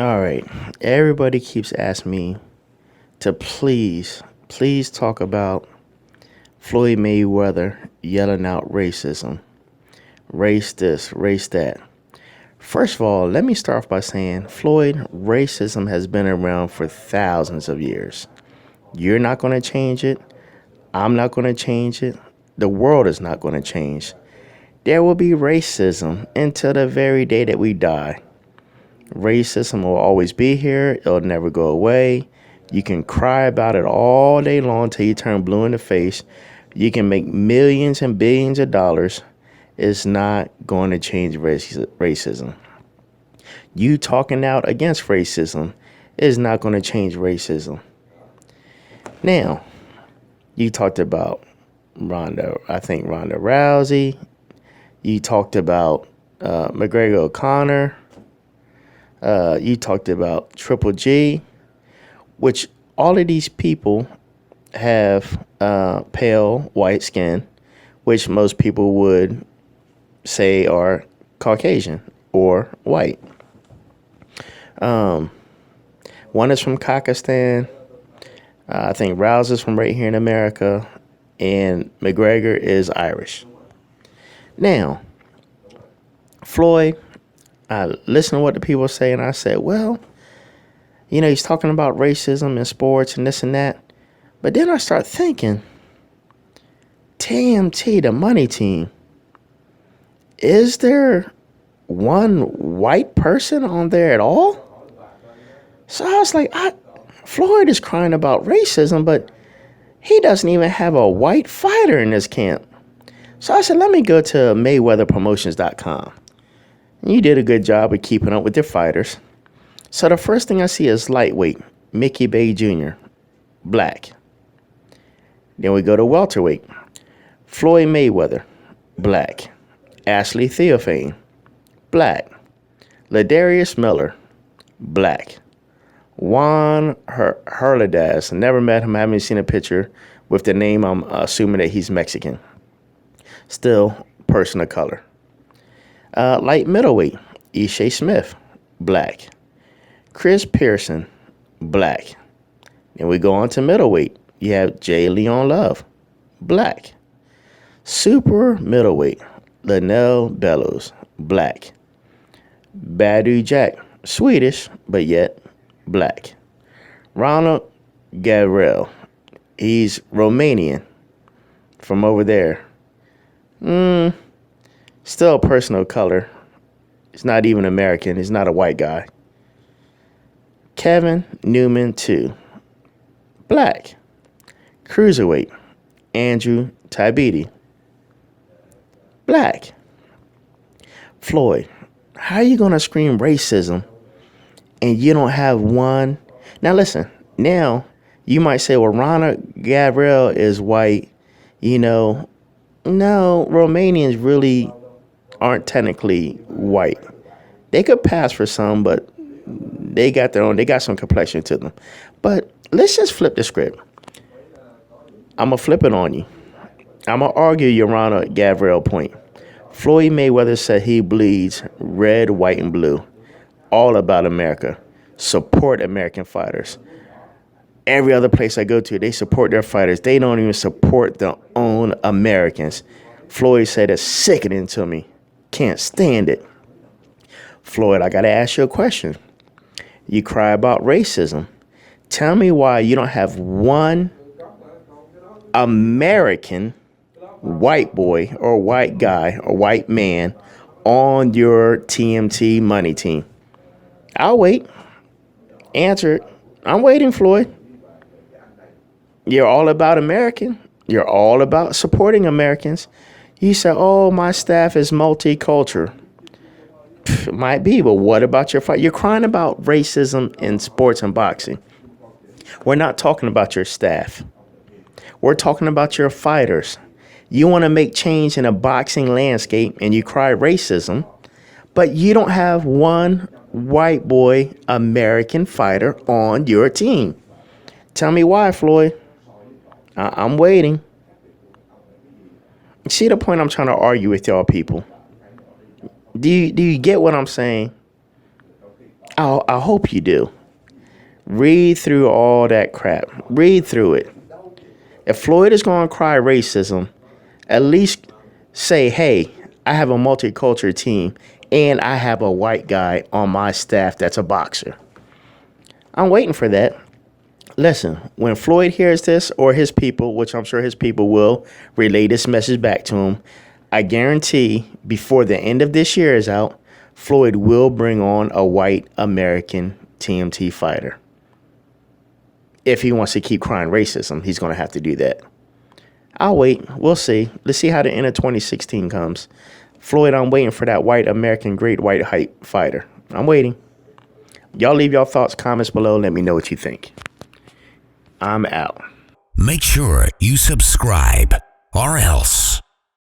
All right. Everybody keeps asking me to please talk about Floyd Mayweather yelling out racism. Race this, race that. First of all, let me start off by saying, Floyd, racism has been around for thousands of years. You're not going to change it. I'm not going to change it. The world is not going to change. There will be racism until the very day that we die. Racism will always be here. It'll never go away. You can cry about it all day long till you turn blue in the face. You can make millions and billions of dollars. It's not going to change racism. You talking out against racism is not going to change racism. Now, you talked about Ronda Rousey. You talked about McGregor O'Connor. You talked about Triple G, which all of these people have pale white skin, which most people would say are Caucasian or white. One is from Pakistan. I think Rouse is from right here in America, and McGregor is Irish. Now, Floyd, I listened to what the people say, and I said, well, he's talking about racism in sports and this and that. But then I start thinking, TMT, the money team, is there one white person on there at all? So I was like, Floyd is crying about racism, but he doesn't even have a white fighter in this camp. So I said, let me go to MayweatherPromotions.com. You did a good job of keeping up with your fighters. So the first thing I see is lightweight, Mickey Bay Jr., black. Then we go to welterweight, Floyd Mayweather, black. Ashley Theophane, black. Ladarius Miller, black. Juan Hernandez, never met him, haven't seen a picture. With the name, I'm assuming that he's Mexican. Still, person of color. Light middleweight, Ishe Smith, black. Chris Pearson, black. Then we go on to middleweight. You have J. Leon Love, black. Super middleweight, Linnell Bellows, black. Badu Jack, Swedish, but yet black. Ronald Gabriel, he's Romanian from over there. Still a person of color. He's not even American. He's not a white guy. Kevin Newman, too. Black. Cruiserweight. Andrew Tabiti. Black. Floyd, how are you going to scream racism and you don't have one? Now, listen. Now, you might say, well, Ronald Gabriel is white. No, Romanians really aren't technically white. They could pass for some, but they got some complexion to them. But let's just flip the script. I'm going to flip it on you. I'm going to argue your Ronald Gabriel point. Floyd Mayweather said he bleeds red, white, and blue. All about America. Support American fighters. Every other place I go to, they support their fighters. They don't even support their own Americans. Floyd said it's sickening to me. Can't stand it. Floyd, I got to ask you a question. You cry about racism. Tell me why you don't have one American white boy or white guy or white man on your TMT money team. I'll wait. Answer it. I'm waiting, Floyd. You're all about American. You're all about supporting Americans. You say, oh, my staff is multicultural. Might be, but what about your fight? You're crying about racism in sports and boxing. We're not talking about your staff. We're talking about your fighters. You want to make change in a boxing landscape and you cry racism, but you don't have one white boy American fighter on your team. Tell me why, Floyd. I'm waiting. See the point I'm trying to argue with y'all people? Do you get what I'm saying? I hope you do. Read through all that crap. Read through it. If Floyd is going to cry racism, at least say, hey, I have a multicultural team and I have a white guy on my staff that's a boxer. I'm waiting for that. Listen, when Floyd hears this, or his people, which I'm sure his people will relay this message back to him, I guarantee before the end of this year is out, Floyd will bring on a white American TMT fighter. If he wants to keep crying racism, he's going to have to do that. I'll wait. We'll see. Let's see how the end of 2016 comes. Floyd, I'm waiting for that white American great white hype fighter. I'm waiting. Y'all leave your thoughts, comments below. Let me know what you think. I'm out. Make sure you subscribe, or else